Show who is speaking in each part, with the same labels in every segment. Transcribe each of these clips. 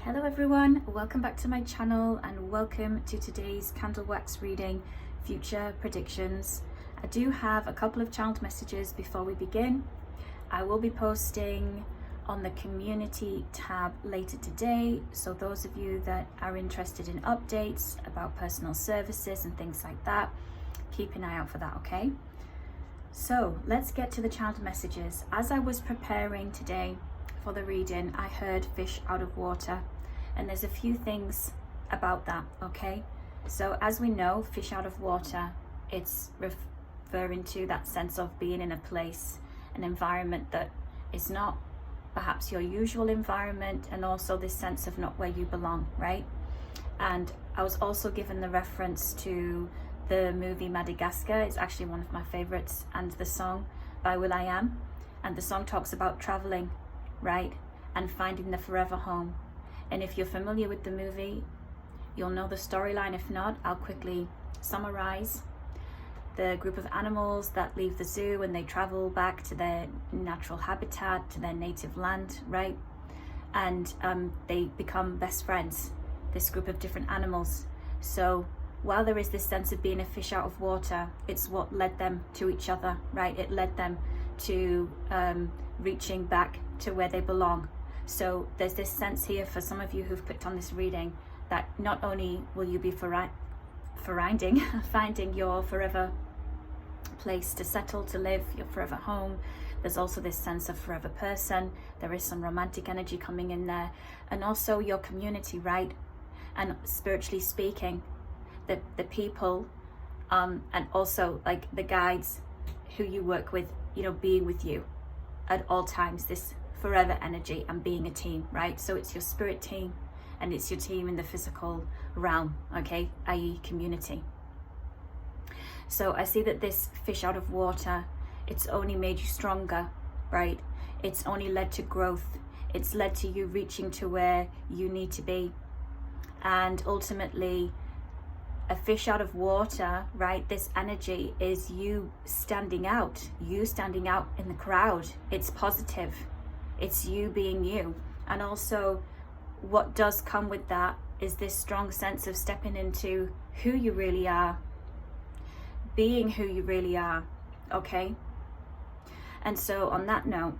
Speaker 1: Hello everyone, welcome back to my channel and welcome to today's candle wax reading, future predictions. I do have a couple of channeled messages before we begin. I will be posting on the community tab later today, so those of you that are interested in updates about personal services and things like that, keep an eye out for that, okay? So let's get to the channeled messages. As I was preparing today for the reading, I heard fish out of water, and there's a few things about that, okay? So as we know, fish out of water, it's referring to that sense of being in a place, an environment that is not perhaps your usual environment, and also this sense of not where you belong, right? And I was also given the reference to the movie Madagascar. It's actually one of my favorites, and the song by will.i.am, and the song talks about traveling, right, and finding the forever home. And if you're familiar with the movie, you'll know the storyline. If not, I'll quickly summarize. The group of animals that leave the zoo and they travel back to their natural habitat, to their native land, right? And they become best friends, this group of different animals. So while there is this sense of being a fish out of water, it's what led them to each other, right? It led them to reaching back to where they belong. So there's this sense here for some of you who've clicked on this reading that not only will you be finding your forever place to settle, to live, your forever home, there's also this sense of forever person. There is some romantic energy coming in there, and also your community, right? And spiritually speaking, the people and also like the guides who you work with, you know, being with you at all times, this forever energy and being a team, right? So it's your spirit team and it's your team in the physical realm, okay, i.e. community. So I see that this fish out of water, it's only made you stronger, right? It's only led to growth. It's led to you reaching to where you need to be. And ultimately, a fish out of water, right? This energy is you standing out in the crowd. It's positive. It's you being you. And also what does come with that is this strong sense of stepping into who you really are, being who you really are, okay? And so on that note,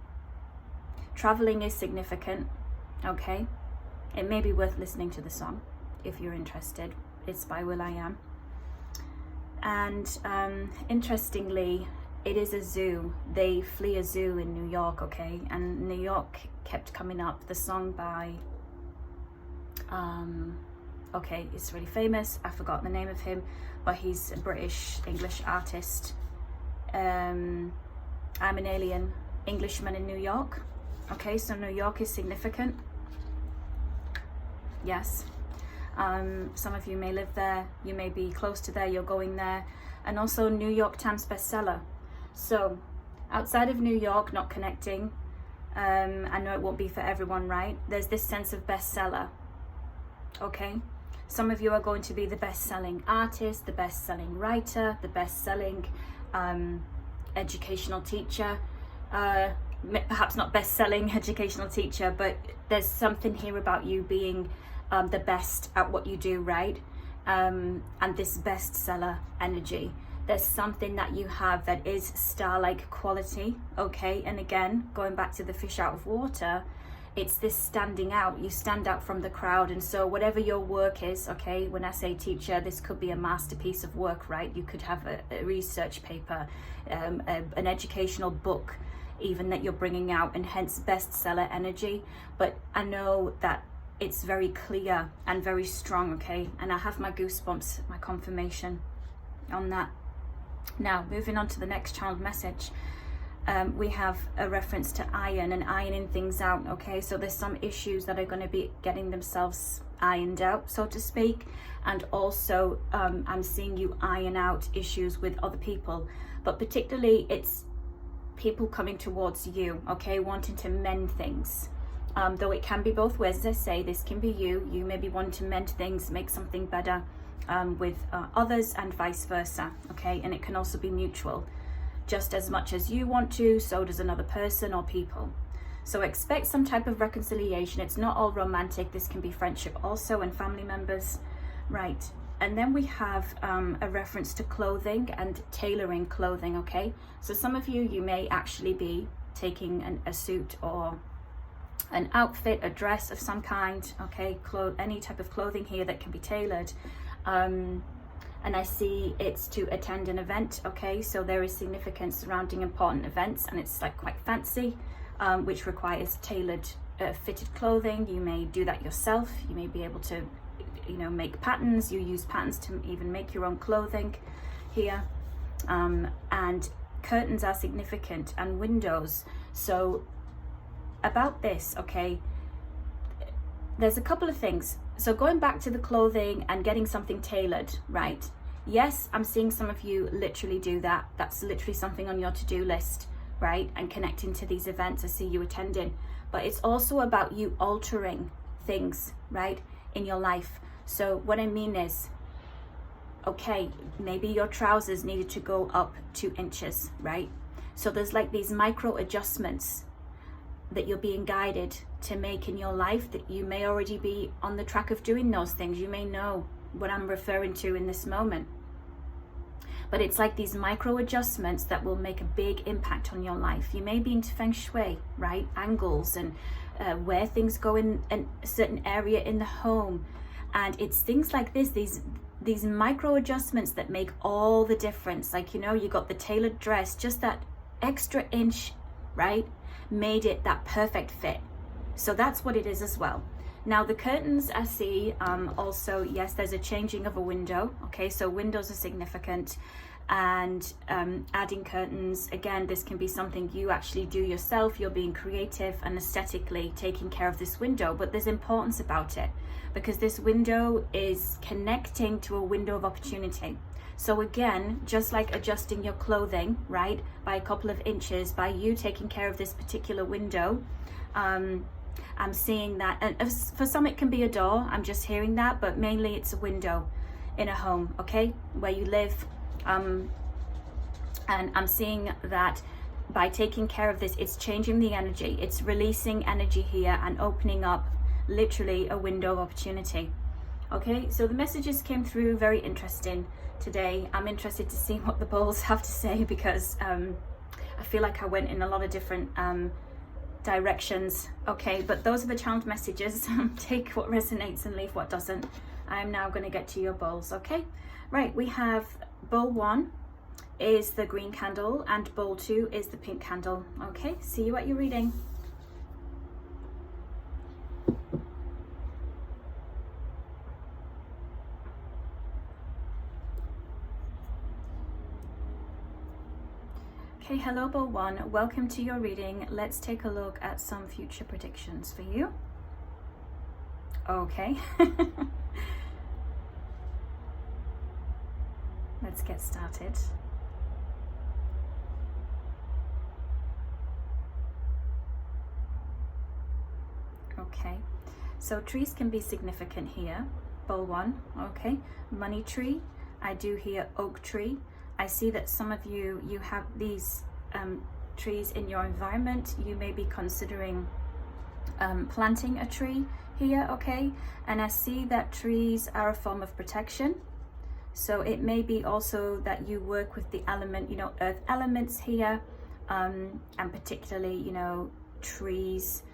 Speaker 1: traveling is significant, okay? It may be worth listening to the song if you're interested. It's by will.i.am. And interestingly, it is a zoo. They flee a zoo in New York, okay? And New York kept coming up. The song by, okay, it's really famous. I forgot the name of him, but he's a British English artist. I'm an alien Englishman in New York. Okay, so New York is significant. Yes. Some of you may live there, you may be close to there, you're going there. And also New York Times bestseller. So outside of New York, not connecting, I know it won't be for everyone, right? There's this sense of bestseller, okay? Some of you are going to be the best-selling artist, the best-selling writer, the best-selling educational teacher, perhaps not best-selling educational teacher, but there's something here about you being the best at what you do, right? And this bestseller energy, there's something that you have that is star-like quality, okay? And again, going back to the fish out of water, it's this standing out. You stand out from the crowd. And so whatever your work is, okay, when I say teacher, this could be a masterpiece of work, right? You could have a research paper, an educational book even that you're bringing out, and hence bestseller energy. But I know that it's very clear and very strong, okay? And I have my goosebumps, my confirmation on that. Now, moving on to the next channeled message, we have a reference to iron and ironing things out, okay? So there's some issues that are going to be getting themselves ironed out, so to speak. And also, I'm seeing you iron out issues with other people, but particularly it's people coming towards you, okay? Wanting to mend things. Though it can be both ways, as I say, this can be you may be wanting to mend things, make something better with others, and vice versa, okay? And it can also be mutual. Just as much as you want to, so does another person or people. So expect some type of reconciliation. It's not all romantic. This can be friendship also, and family members, right? And then we have a reference to clothing and tailoring clothing, okay? So some of you may actually be taking a suit or an outfit, a dress of some kind, okay? Any type of clothing here that can be tailored. And I see it's to attend an event, okay? So there is significance surrounding important events, and it's like quite fancy, which requires tailored, fitted clothing. You may do that yourself. You may be able to, you know, make patterns. You use patterns to even make your own clothing here. And curtains are significant, and windows. So about this, okay, there's a couple of things. So going back to the clothing and getting something tailored, right? Yes, I'm seeing some of you literally do that. That's literally something on your to-do list, right? And connecting to these events I see you attending. But it's also about you altering things, right, in your life. So what I mean is, okay, maybe your trousers needed to go up 2 inches, right? So there's like these micro adjustments that you're being guided to make in your life, that you may already be on the track of doing those things. You may know what I'm referring to in this moment. But it's like these micro adjustments that will make a big impact on your life. You may be into feng shui, right? Angles and where things go in a certain area in the home. And it's things like this, these micro adjustments that make all the difference. Like, you know, you got the tailored dress, just that extra inch, right, made it that perfect fit. So that's what it is as well. Now the curtains I see also, yes, there's a changing of a window. Okay, so windows are significant, and adding curtains, again, this can be something you actually do yourself. You're being creative and aesthetically taking care of this window, but there's importance about it because this window is connecting to a window of opportunity. So again, just like adjusting your clothing, right, by a couple of inches, by you taking care of this particular window, I'm seeing that, and for some it can be a door, I'm just hearing that, but mainly it's a window in a home, okay, where you live. And I'm seeing that by taking care of this, it's changing the energy, it's releasing energy here and opening up literally a window of opportunity. Okay, so the messages came through very interesting today. I'm interested to see what the bulls have to say, because I feel like I went in a lot of different directions. Okay, but those are the channeled messages. Take what resonates and leave what doesn't. I'm now going to get to your bowls. Okay, right, we have bowl 1 is the green candle and bowl 2 is the pink candle. Okay, see you at your reading. Okay, hello bowl 1, welcome to your reading. Let's take a look at some future predictions for you. Okay. Let's get started. Okay, so trees can be significant here. Bowl 1, okay. Money tree, I do hear oak tree. I see that some of you have these trees in your environment. You may be considering planting a tree here, okay? And I see that trees are a form of protection. So it may be also that you work with the element, you know, earth elements here, and particularly, you know, trees.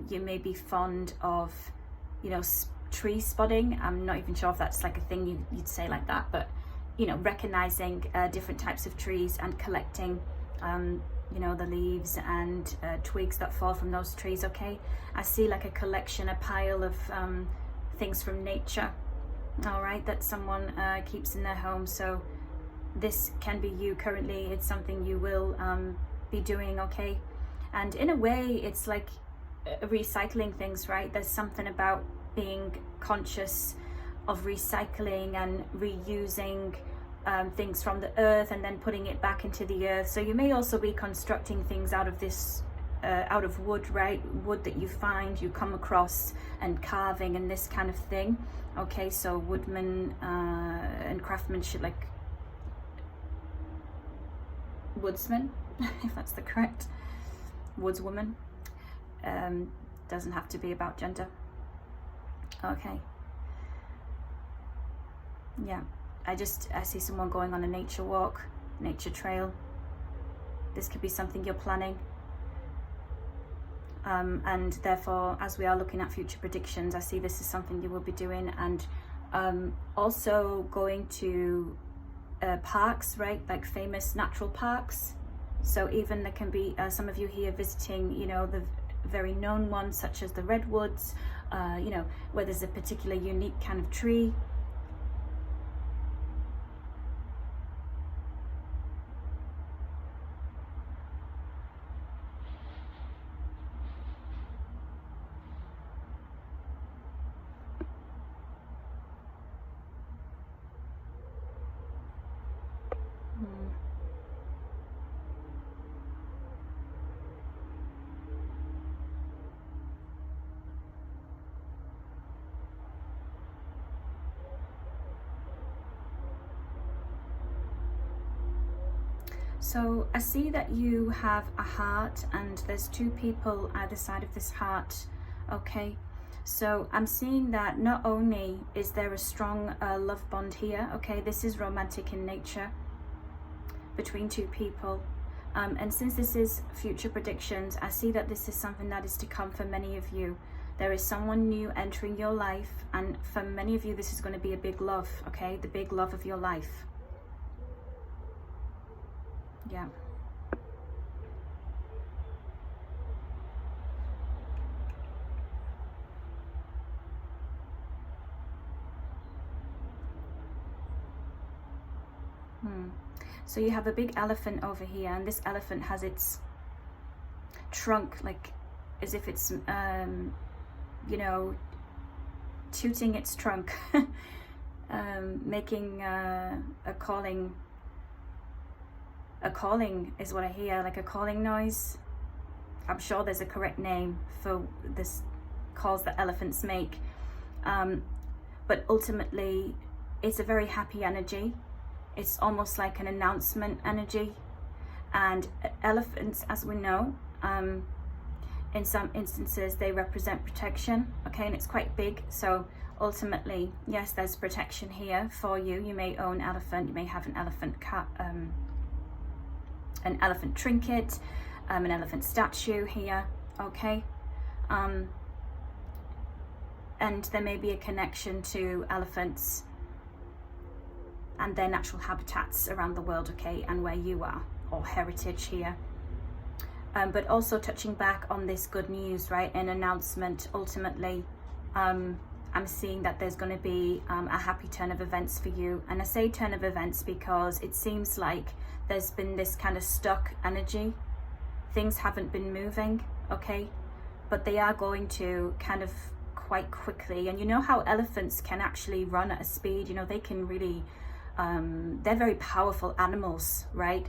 Speaker 1: You may be fond of, you know, tree spotting. I'm not even sure if that's like a thing you'd say like that, but you know, recognizing different types of trees and collecting, you know, the leaves and twigs that fall from those trees, okay? I see like a collection, a pile of things from nature, all right, that someone keeps in their home. So this can be you currently. It's something you will be doing, okay? And in a way, it's like recycling things, right? There's something about being conscious of recycling and reusing things from the earth and then putting it back into the earth. So you may also be constructing things out of this out of wood, right? Wood that you find, you come across, and carving and this kind of thing. Okay, so woodman and craftsmanship, like woodsman, if that's the correct, woodswoman. Doesn't have to be about gender. Okay. Yeah, I see someone going on a nature walk, nature trail. This could be something you're planning. And therefore, as we are looking at future predictions, I see this is something you will be doing. And also going to parks, right? Like famous natural parks. So even there can be some of you here visiting, you know, the very known ones such as the redwoods, you know, where there's a particular unique kind of tree. So I see that you have a heart and there's two people either side of this heart, okay? So I'm seeing that not only is there a strong love bond here, okay? This is romantic in nature between two people. And since this is future predictions, I see that this is something that is to come for many of you. There is someone new entering your life, and for many of you this is going to be a big love, okay? The big love of your life. Yeah. So you have a big elephant over here, and this elephant has its trunk, like as if it's you know, tooting its trunk, making a calling. A calling is what I hear, like a calling noise. I'm sure there's a correct name for this calls that elephants make. But ultimately, it's a very happy energy. It's almost like an announcement energy. And elephants, as we know, in some instances, they represent protection, okay? And it's quite big. So ultimately, yes, there's protection here for you. You may own elephant, you may have an elephant trinket, an elephant statue here, okay? And there may be a connection to elephants and their natural habitats around the world, okay, and where you are, or heritage here. But also touching back on this good news, right, an announcement, ultimately, I'm seeing that there's going to be a happy turn of events for you. And I say turn of events because it seems like there's been this kind of stuck energy. Things haven't been moving, okay? But they are going to kind of quite quickly. And you know how elephants can actually run at a speed, you know, they can really, they're very powerful animals, right?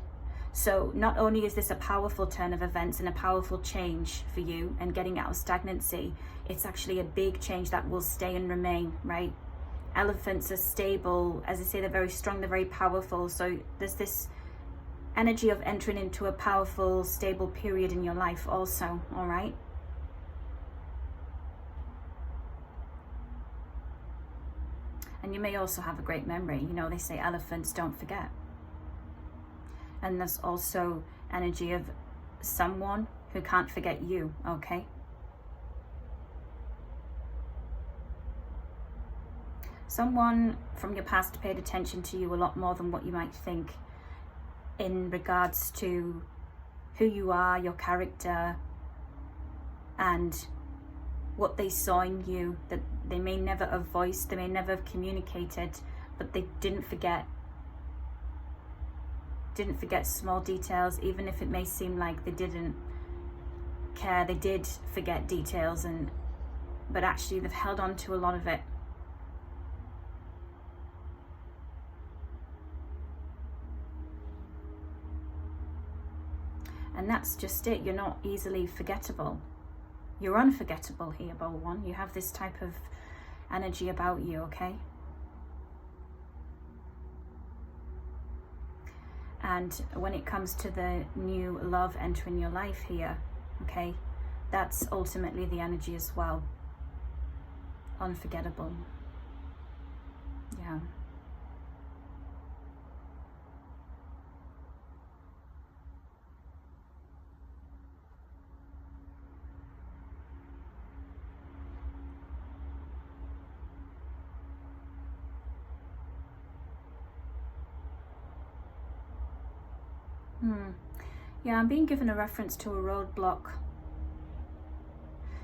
Speaker 1: So not only is this a powerful turn of events and a powerful change for you and getting out of stagnancy, it's actually a big change that will stay and remain, right? Elephants are stable, as I say, they're very strong, they're very powerful. So there's this energy of entering into a powerful, stable period in your life also, all right? And you may also have a great memory. You know, they say elephants don't forget. And there's also energy of someone who can't forget you, okay? Someone from your past paid attention to you a lot more than what you might think in regards to who you are, your character, and what they saw in you that they may never have voiced, they may never have communicated, but they didn't forget small details, even if it may seem like they didn't care. They did forget details, but actually they've held on to a lot of it. And that's just it. You're not easily forgettable. You're unforgettable here, Bowl One. You have this type of energy about you, okay? And when it comes to the new love entering your life here, okay, that's ultimately the energy as well. Unforgettable. Yeah. Yeah, I'm being given a reference to a roadblock.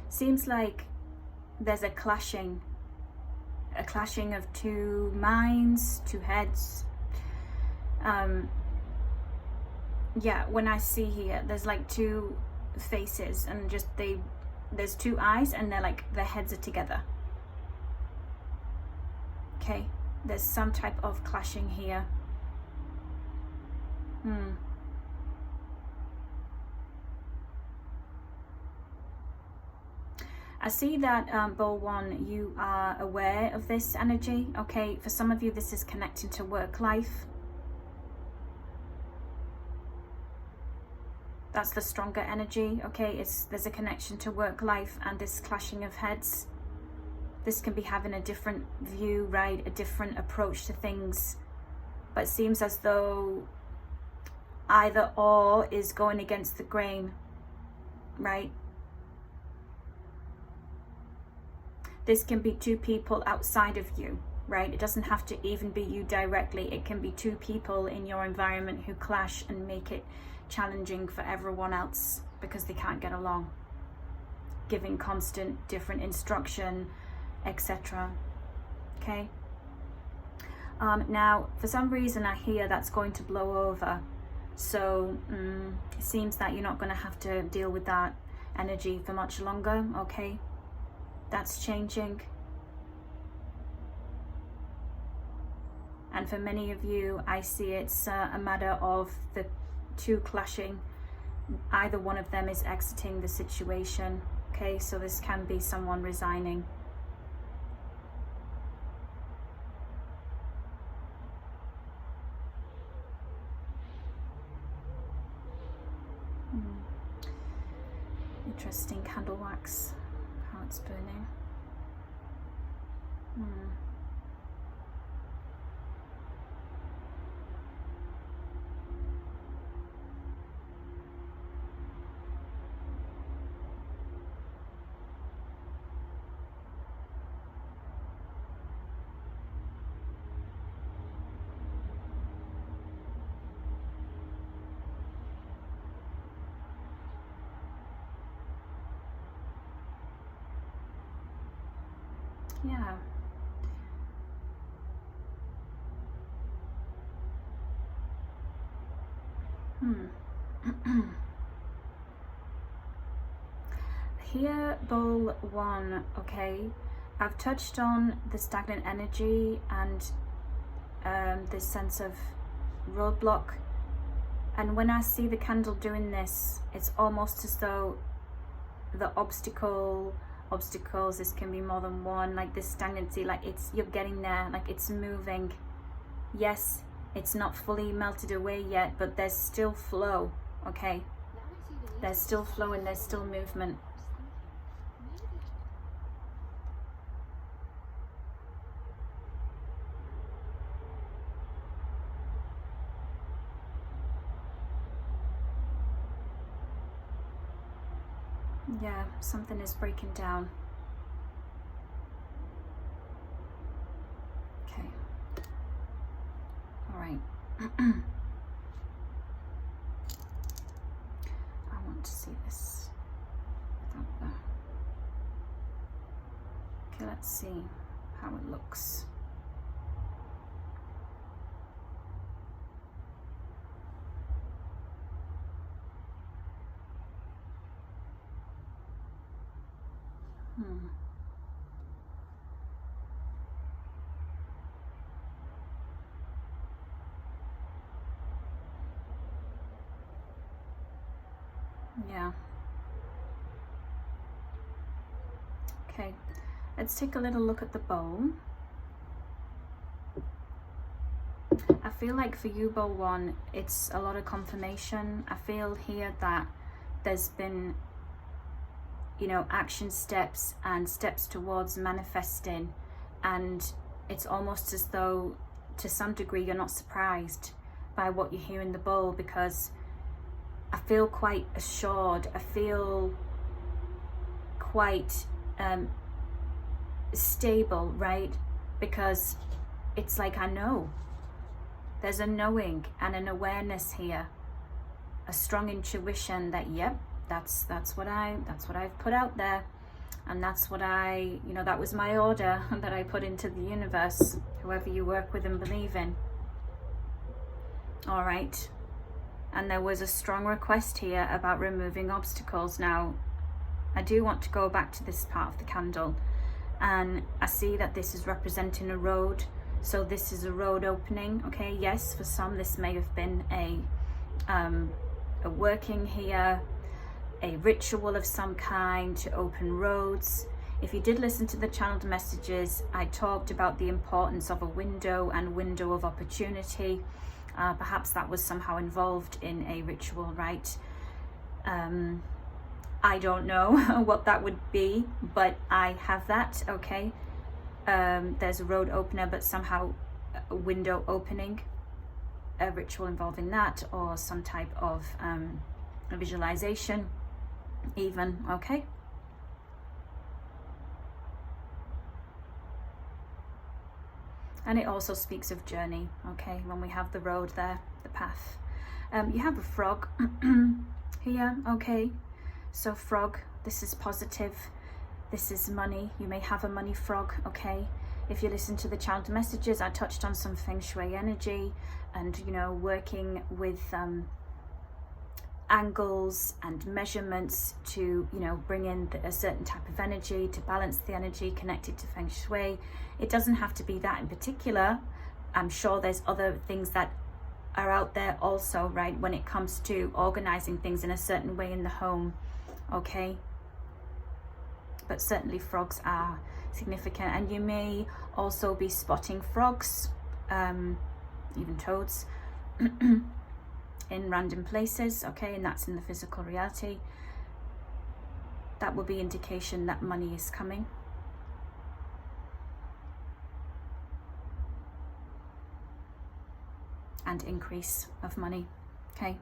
Speaker 1: Seems like there's a clashing of two minds, two heads. Yeah, when I see here, there's like two faces, and just there's two eyes, and they're like, their heads are together. Okay, there's some type of clashing here. I see that Bowl 1, you are aware of this energy. Okay, for some of you this is connecting to work life. That's the stronger energy. Okay, there's a connection to work life and this clashing of heads. This can be having a different view, right? A different approach to things. But it seems as though either or is going against the grain, right? This can be two people outside of you, right? It doesn't have to even be you directly. It can be two people in your environment who clash and make it challenging for everyone else because they can't get along, giving constant different instruction, etc. Okay. Now, for some reason, I hear that's going to blow over. So it seems that you're not going to have to deal with that energy for much longer. Okay. That's changing. And for many of you, I see it's a matter of the two clashing. Either one of them is exiting the situation. Okay, so this can be someone resigning. Interesting candle wax. It's burning. Yeah. Here, Bowl 1, okay, I've touched on the stagnant energy and this sense of roadblock. And when I see the candle doing this, it's almost as though the obstacles, this can be more than one, like this stagnancy, like you're getting there, like it's moving. Yes, it's not fully melted away yet, but there's still flow, okay? There's still flow and there's still movement. Yeah, something is breaking down. Okay. All right. I want to see this without the... Okay, let's see how it looks. Yeah. Okay, let's take a little look at the bowl. I feel like for you, Bowl 1, it's a lot of confirmation. I feel here that there's been you know, action steps and steps towards manifesting. And it's almost as though to some degree you're not surprised by what you hear in the bowl, because I feel quite assured, I feel quite stable, right? Because it's like, I know. There's a knowing and an awareness here, a strong intuition that, yep, that's what I've put out there, and that's what I, you know, that was my order that I put into the universe, whoever you work with and believe in. All right. And there was a strong request here about removing obstacles. Now, I do want to go back to this part of the candle, and I see that this is representing a road. So this is a road opening, okay? Yes, for some this may have been a working here, a ritual of some kind to open roads. If you did listen to the channeled messages, I talked about the importance of a window and window of opportunity. Perhaps that was somehow involved in a ritual, right? I don't know what that would be, but I have that, okay? There's a road opener, but somehow a window opening, a ritual involving that, or some type of a visualization even, okay? And it also speaks of journey, okay, when we have the road there, the path. You have a frog here, okay? So frog, this is positive. This is money. You may have a money frog, okay? If you listen to the channeled messages, I touched on some feng shui energy and, you know, working with angles and measurements to, you know, bring in a certain type of energy, to balance the energy connected to feng shui. It doesn't have to be that in particular. I'm sure there's other things that are out there also, right, when it comes to organizing things in a certain way in the home, okay? But certainly frogs are significant, and you may also be spotting frogs, even toads, in random places, okay, and that's in the physical reality. That will be indication that money is coming. And increase of money, okay?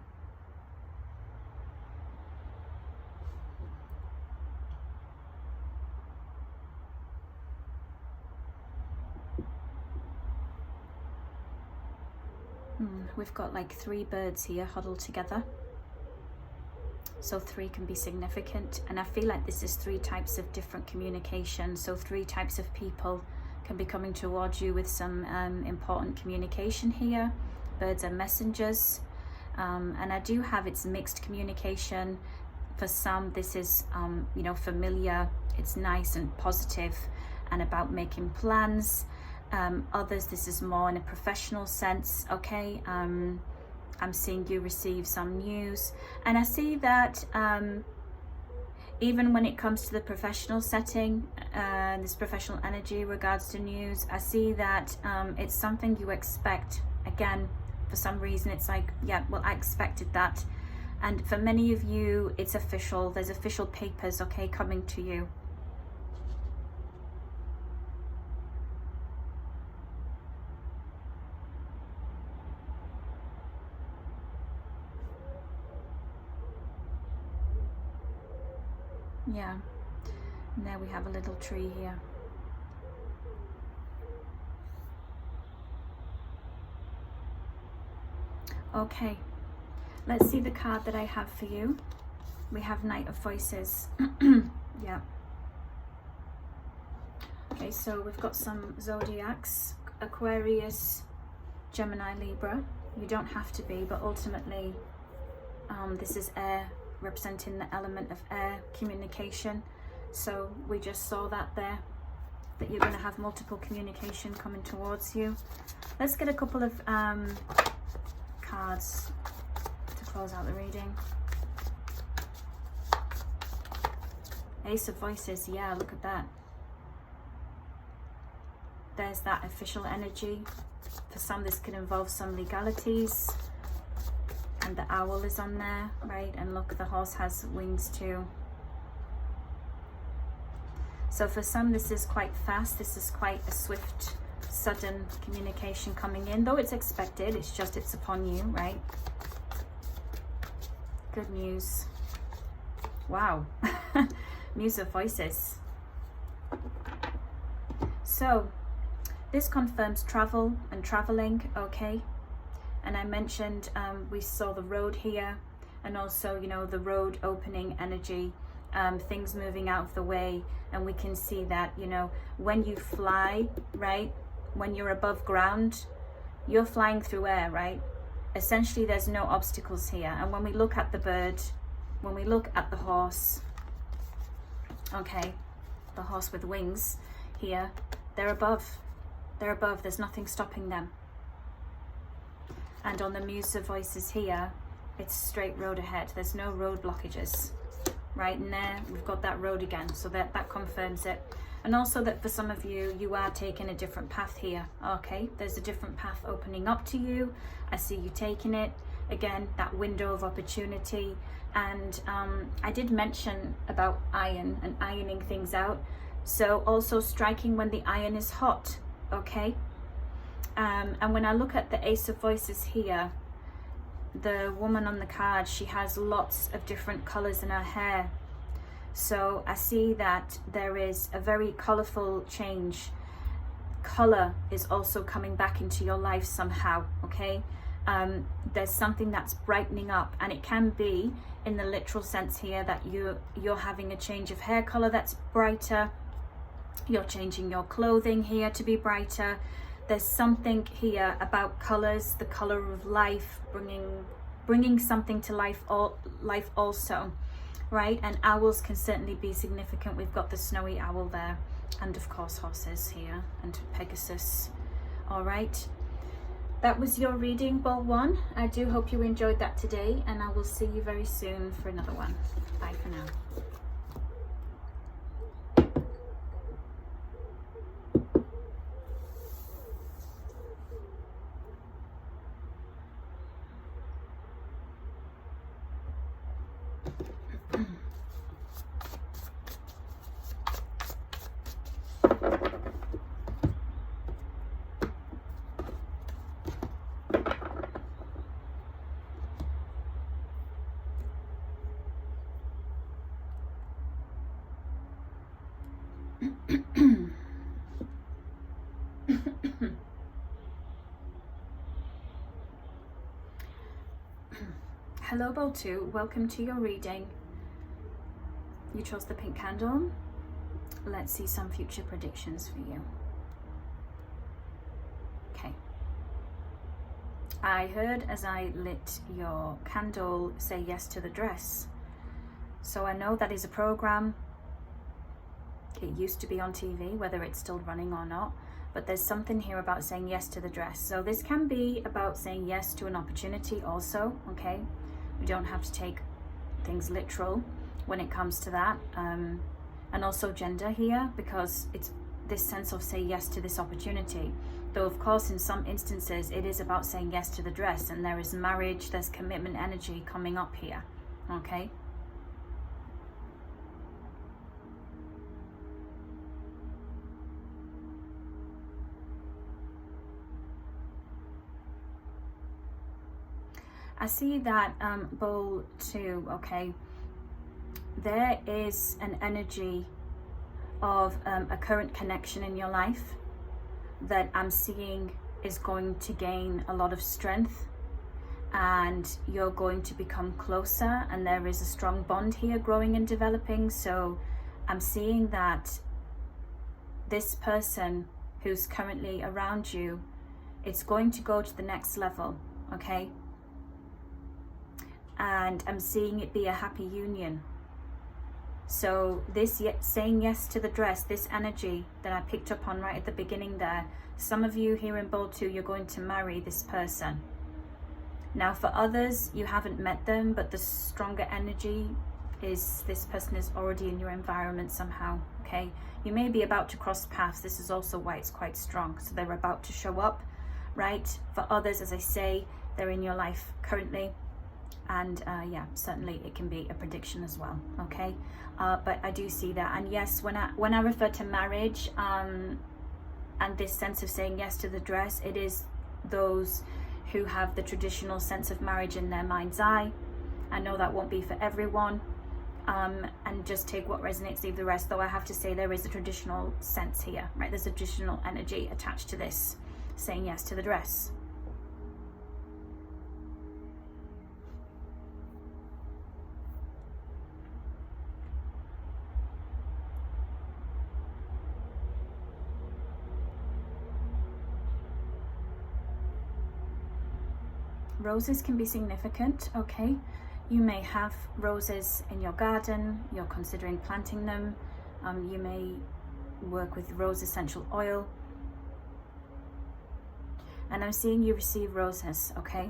Speaker 1: We've got like 3 birds here huddled together. So 3 can be significant. And I feel like this is 3 types of different communication. So 3 types of people can be coming towards you with some important communication here. Birds are messengers. And I do have it's mixed communication. For some, this is, you know, familiar. It's nice and positive and about making plans. Others, this is more in a professional sense, okay? I'm seeing you receive some news, and I see that even when it comes to the professional setting, this professional energy regards to news, I see that it's something you expect. Again, for some reason, it's like, yeah, well, I expected that. And for many of you, it's official. There's official papers, okay, coming to you. Yeah, and there we have a little tree here. Okay, let's see the card that I have for you. We have Knight of Voices. Yeah. Okay, so we've got some zodiacs: Aquarius, Gemini, Libra. You don't have to be, but ultimately this is air, representing the element of air, communication. So we just saw that there, that you're going to have multiple communication coming towards you. Let's get a couple of cards to close out the reading. Ace of Voices, yeah, look at that. There's that official energy. For some, this could involve some legalities. And the owl is on there, right? And look, the horse has wings too. So for some, this is quite fast. This is quite a swift, sudden communication coming in, though it's expected. It's just, it's upon you, right? Good news. Wow. Muse of voices. So this confirms travel and traveling, okay? And I mentioned we saw the road here, and also, you know, the road opening energy, things moving out of the way. And we can see that, you know, when you fly, right, when you're above ground, you're flying through air, right? Essentially, there's no obstacles here. And when we look at the bird, when we look at the horse, okay, the horse with wings here, they're above. They're above. There's nothing stopping them. And on the Muse of voices here, it's straight road ahead. There's no road blockages. Right, and there we've got that road again, so that confirms it. And also that for some of you, you are taking a different path here. Okay, there's a different path opening up to you. I see you taking it. Again, that window of opportunity. And I did mention about iron and ironing things out. So also striking when the iron is hot, okay? And when I look at the Ace of Voices here, the woman on the card, she has lots of different colors in her hair. So I see that there is a very colorful change. Color is also coming back into your life somehow, okay? There's something that's brightening up, and it can be in the literal sense here that you're having a change of hair color that's brighter. You're changing your clothing here to be brighter. There's something here about colors, the color of life, bringing something to life also, right? And owls can certainly be significant. We've got the snowy owl there, and of course horses here, and Pegasus. All right, that was your reading, Ball 1. I do hope you enjoyed that today, and I will see you very soon for another one. Bye for now. Hello, Bowl 2. Welcome to your reading. You chose the pink candle. Let's see some future predictions for you. Okay. I heard as I lit your candle say yes to the dress. So I know that is a program. It used to be on TV, whether it's still running or not. But there's something here about saying yes to the dress. So this can be about saying yes to an opportunity also, okay? We don't have to take things literal when it comes to that. And also gender here, because it's this sense of say yes to this opportunity. Though of course in some instances it is about saying yes to the dress, and there is marriage, there's commitment energy coming up here, okay? I see that Bowl 2, okay, there is an energy of a current connection in your life that I'm seeing is going to gain a lot of strength, and you're going to become closer, and there is a strong bond here growing and developing. So I'm seeing that this person who's currently around you, it's going to go to the next level, okay? And I'm seeing it be a happy union. So this saying yes to the dress, this energy that I picked up on right at the beginning there, some of you here in Bowl 2, you're going to marry this person. Now for others, you haven't met them, but the stronger energy is this person is already in your environment somehow, okay? You may be about to cross paths. This is also why it's quite strong. So they're about to show up, right? For others, as I say, they're in your life currently. And yeah, certainly it can be a prediction as well, okay? But I do see that. And yes, when I refer to marriage and this sense of saying yes to the dress, it is those who have the traditional sense of marriage in their mind's eye. I know that won't be for everyone, and just take what resonates, leave the rest. Though I have to say there is a traditional sense here, right? There's a traditional energy attached to this, saying yes to the dress. Roses can be significant, okay? You may have roses in your garden, you're considering planting them. You may work with rose essential oil. And I'm seeing you receive roses, okay?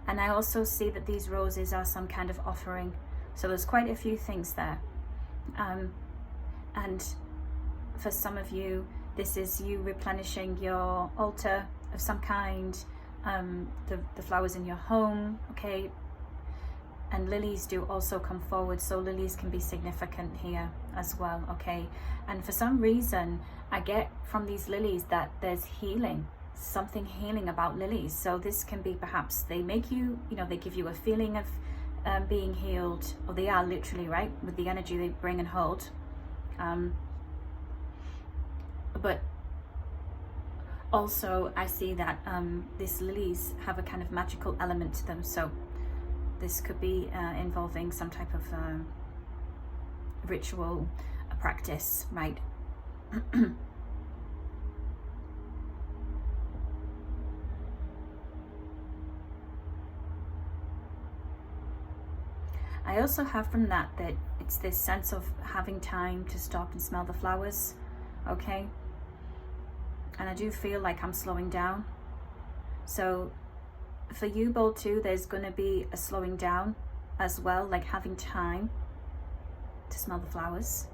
Speaker 1: And I also see that these roses are some kind of offering. So there's quite a few things there. And for some of you, this is you replenishing your altar of some kind, the flowers in your home, okay? And lilies do also come forward, so lilies can be significant here as well, okay? And for some reason, I get from these lilies that there's healing, something healing about lilies. So this can be perhaps they make you, they give you a feeling of being healed, or they are literally, right, with the energy they bring and hold. But also I see that these lilies have a kind of magical element to them. So this could be involving some type of ritual, a practice, right? I also have from that it's this sense of having time to stop and smell the flowers, okay? And I do feel like I'm slowing down. So for you, Bold 2, there's going to be a slowing down as well, like having time to smell the flowers,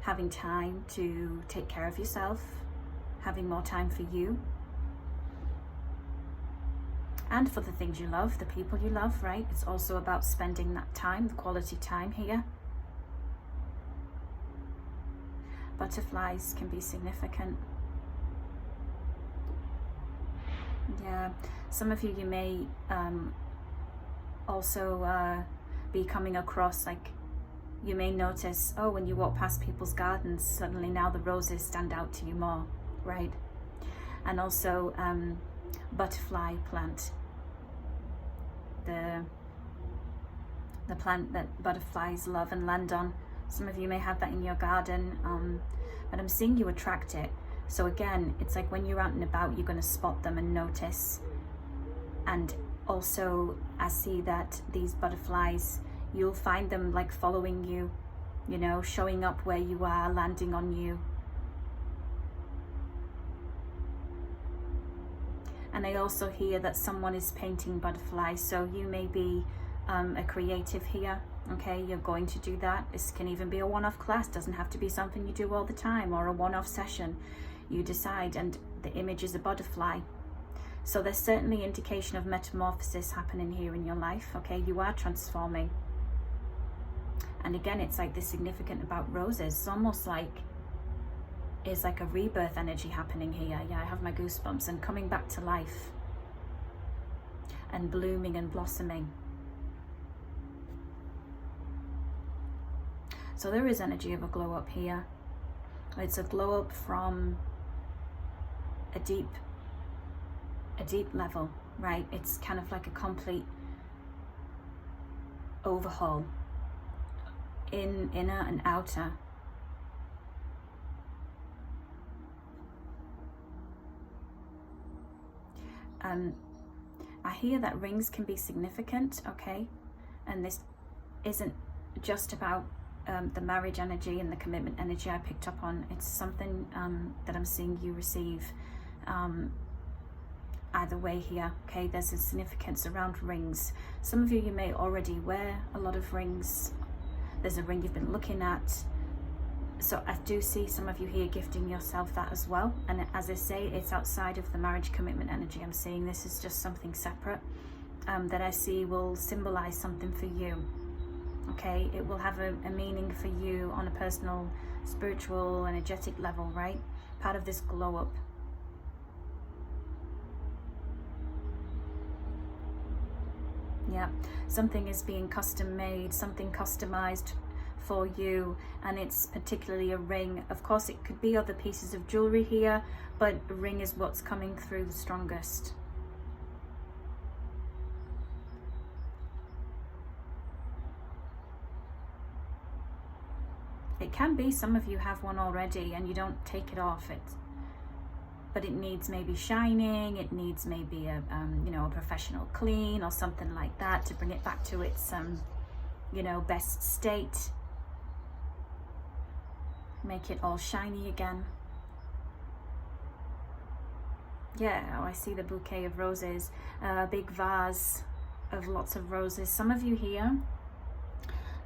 Speaker 1: having time to take care of yourself, having more time for you. And for the things you love, the people you love, right? It's also about spending that time, the quality time here. Butterflies can be significant. Yeah, some of you may also be coming across, like, you may notice, oh, when you walk past people's gardens, suddenly now the roses stand out to you more, right? And also butterfly plant. The plant that butterflies love and land on. Some of you may have that in your garden, but I'm seeing you attract it. So again, it's like when you're out and about, you're going to spot them and notice. And also I see that these butterflies, you'll find them like following you, showing up where you are, landing on you. And I also hear that someone is painting butterflies, so you may be a creative here, okay? You're going to do that. This can even be a one-off class, doesn't have to be something you do all the time, or a one-off session. You decide, and the image is a butterfly. So there's certainly indication of metamorphosis happening here in your life, okay? You are transforming. And again, it's like this significant about roses. It's almost like is like a rebirth energy happening here. Yeah, I have my goosebumps, and coming back to life and blooming and blossoming. So there is energy of a glow up here. It's a glow up from a deep level, right? It's kind of like a complete overhaul, inner and outer. I hear that rings can be significant, okay? And this isn't just about the marriage energy and the commitment energy I picked up on. It's something that I'm seeing you receive either way here, okay? There's a significance around rings. Some of you may already wear a lot of rings. There's a ring you've been looking at. So I do see some of you here gifting yourself that as well. And as I say, it's outside of the marriage commitment energy. I'm seeing this is just something separate that I see will symbolize something for you. Okay, it will have a meaning for you on a personal, spiritual, energetic level, right? Part of this glow up. Yeah, something is being custom made, something customized for you, and it's particularly a ring. Of course, it could be other pieces of jewelry here, but a ring is what's coming through the strongest. It can be some of you have one already and you don't take it off, but it needs maybe shining, it needs maybe a you know, a professional clean or something like that to bring it back to its you know, best state. Make it all shiny again. Yeah, oh, I see the bouquet of roses, a big vase of lots of roses. Some of you here,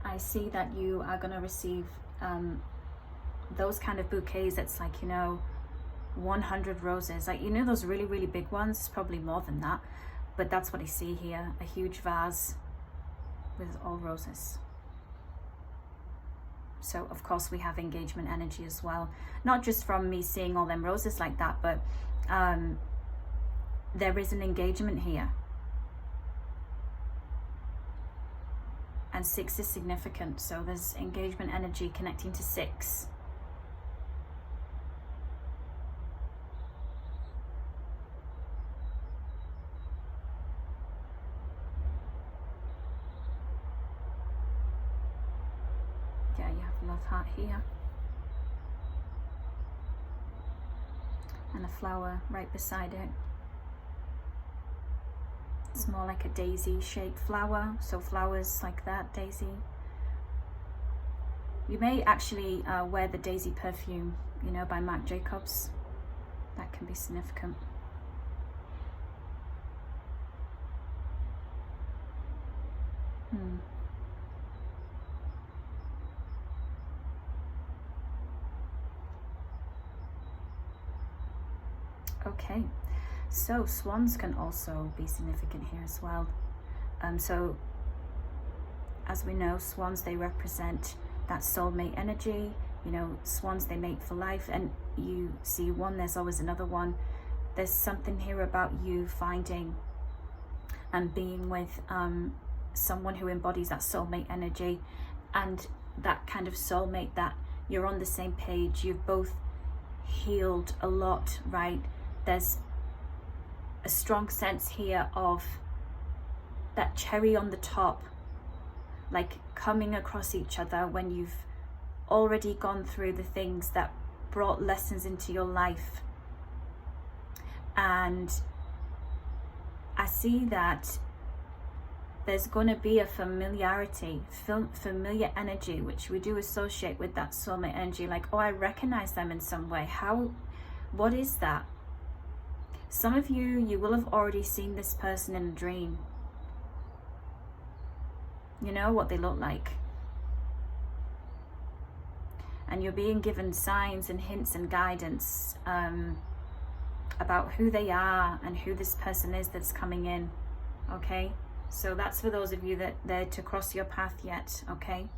Speaker 1: I see that you are going to receive those kind of bouquets that's like, you know, 100 roses, like, you know, those really, really big ones. It's probably more than that, but that's what I see here, a huge vase with all roses. So of course we have engagement energy as well, not just from me seeing all them roses like that, but there is an engagement here. And 6 is significant, so there's engagement energy connecting to 6. Yeah, you have love heart here. And a flower right beside it. It's more like a daisy shaped flower, so flowers like that, daisy. You may actually wear the daisy perfume, you know, by Marc Jacobs. That can be significant. Okay. So swans can also be significant here as well. So as we know, swans, they represent that soulmate energy. You know, swans, they mate for life, and you see one, there's always another one. There's something here about you finding and being with someone who embodies that soulmate energy, and that kind of soulmate that you're on the same page. You've both healed a lot, right? There's a strong sense here of that cherry on the top, like coming across each other when you've already gone through the things that brought lessons into your life. And I see that there's going to be a familiarity, familiar energy, which we do associate with that soulmate energy, like, oh, I recognize them in some way. What is that? Some of you will have already seen this person in a dream. You know what they look like. And you're being given signs and hints and guidance about who they are and who this person is that's coming in, okay? So that's for those of you that they're to cross your path yet, okay?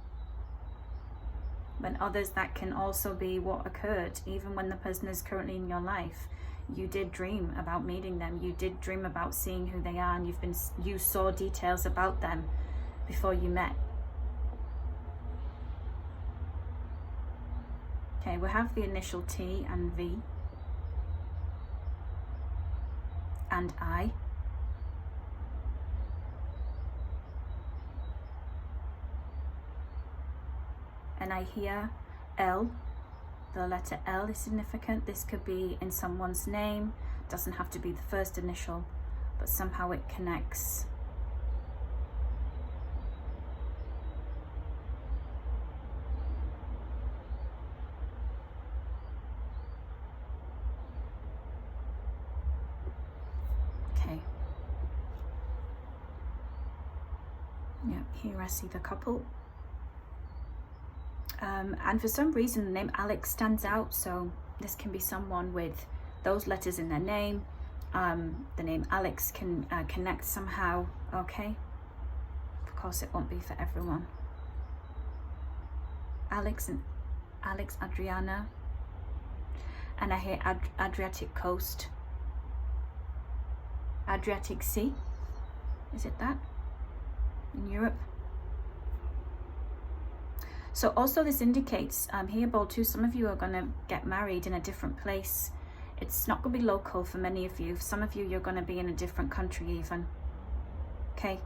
Speaker 1: But others, that can also be what occurred even when the person is currently in your life. You did dream about meeting them. You did dream about seeing who they are, and you saw details about them before you met. Okay, we have the initial T and V and I. And I hear L. The letter L is significant. This could be in someone's name. Doesn't have to be the first initial, but somehow it connects. Okay. Yeah, here I see the couple. And for some reason the name Alex stands out, so this can be someone with those letters in their name. The name Alex can connect somehow. Okay, of course it won't be for everyone. Alex and Adriana, and I hear Adriatic coast, Adriatic Sea, is it that, in Europe? So also this indicates here, Ball 2, some of you are going to get married in a different place. It's not going to be local for many of you. For some of you, you're going to be in a different country even. Okay,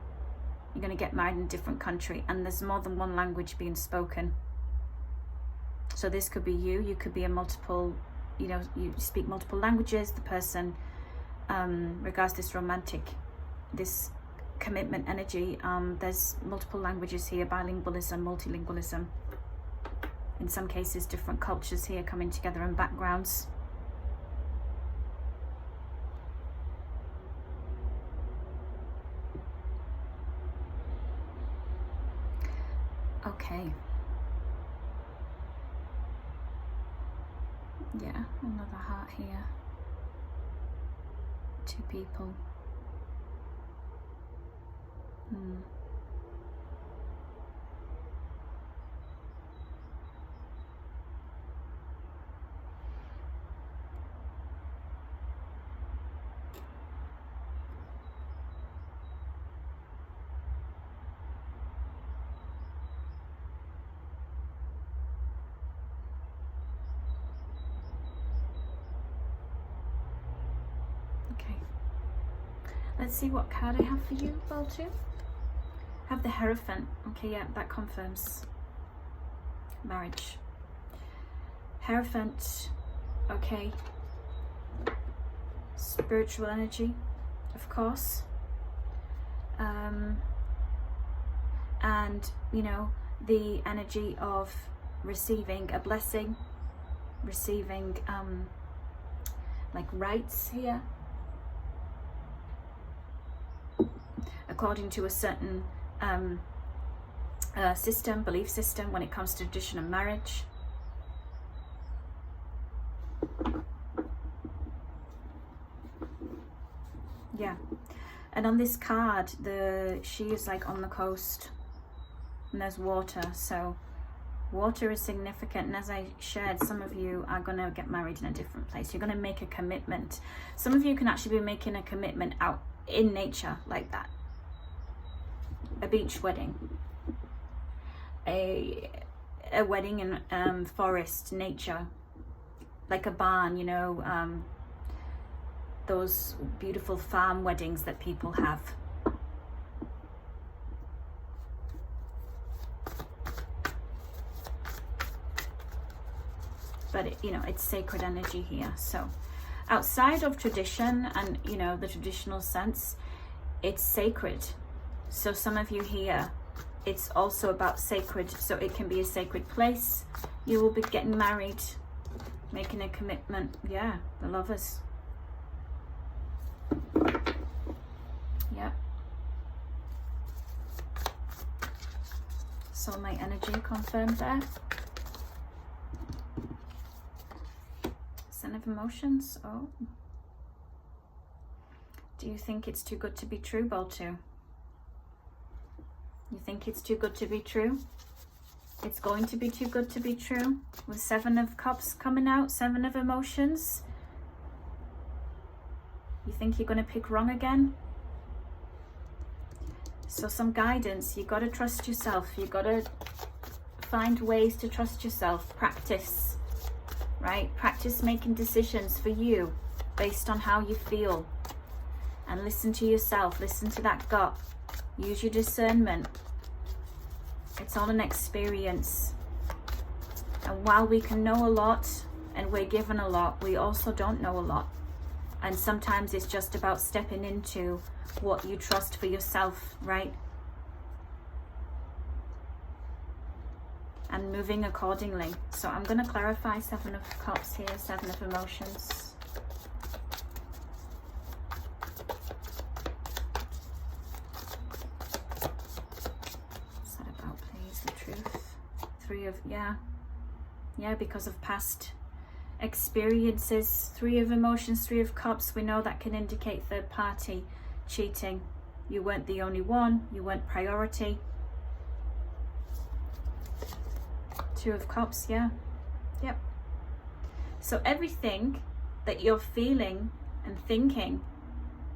Speaker 1: you're going to get married in a different country, and there's more than one language being spoken. So this could be you. You could be a multiple, you know, you speak multiple languages. The person regards this romantic, this commitment energy. There's multiple languages here, bilingualism, multilingualism. In some cases, different cultures here coming together and backgrounds. Okay. Yeah, another heart here. 2 people. Okay. Let's see what card I have for you, Ball 2. Have the Hierophant. Okay, yeah, that confirms marriage. Hierophant, okay. Spiritual energy, of course. And, you know, the energy of receiving a blessing, receiving like rights here, according to a certain system, belief system when it comes to tradition of marriage. Yeah, and on this card, she is like on the coast, and there's water, so water is significant. And as I shared, some of you are going to get married in a different place. You're going to make a commitment. Some of you can actually be making a commitment out in nature like that. A beach wedding, a wedding in forest, nature, like a barn, you know, those beautiful farm weddings that people have. But it, you know, it's sacred energy here. So outside of tradition and, you know, the traditional sense, it's sacred. So some of you here, it's also about sacred. So it can be a sacred place. You will be getting married, making a commitment. Yeah, the Lovers. Yeah. Soulmate energy confirmed there. Son of Emotions. Oh. Do you think it's too good to be true, Ball 2? You think it's too good to be true? It's going to be too good to be true? With 7 of Cups coming out, 7 of Emotions. You think you're going to pick wrong again? So some guidance. You got to trust yourself. You got to find ways to trust yourself. Practice, right? Practice making decisions for you based on how you feel. And listen to yourself. Listen to that gut. Use your discernment. It's all an experience. And while we can know a lot and we're given a lot, we also don't know a lot. And sometimes it's just about stepping into what you trust for yourself, right? And moving accordingly. So I'm going to clarify 7 of Cups here, 7 of Emotions. Three of, yeah, because of past experiences. Three of Emotions, Three of Cups. We know that can indicate third party cheating. You weren't the only one. You weren't priority. Two of Cups, yeah. Yep. So everything that you're feeling and thinking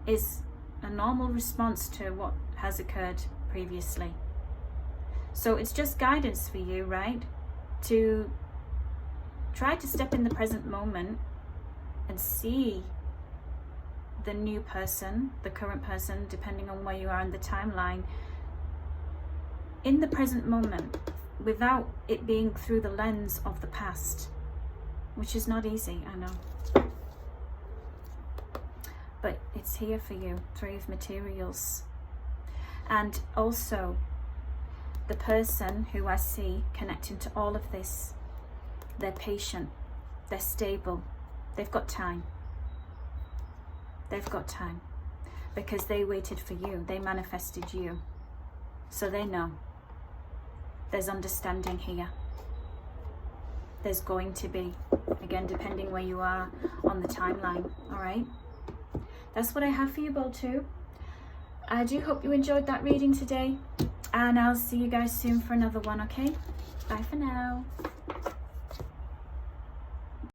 Speaker 1: is a normal response to what has occurred previously. So it's just guidance for you, right? To try to step in the present moment and see the new person, the current person, depending on where you are in the timeline, in the present moment, without it being through the lens of the past, which is not easy, I know. But it's here for you. Three of Materials. And also, the person who I see connecting to all of this, they're patient, they're stable, they've got time. They've got time because they waited for you, they manifested you. So they know. There's understanding here. There's going to be, again, depending where you are on the timeline, all right? That's what I have for you, Ball 2. I do hope you enjoyed that reading today, and I'll see you guys soon for another one, okay? Bye for now.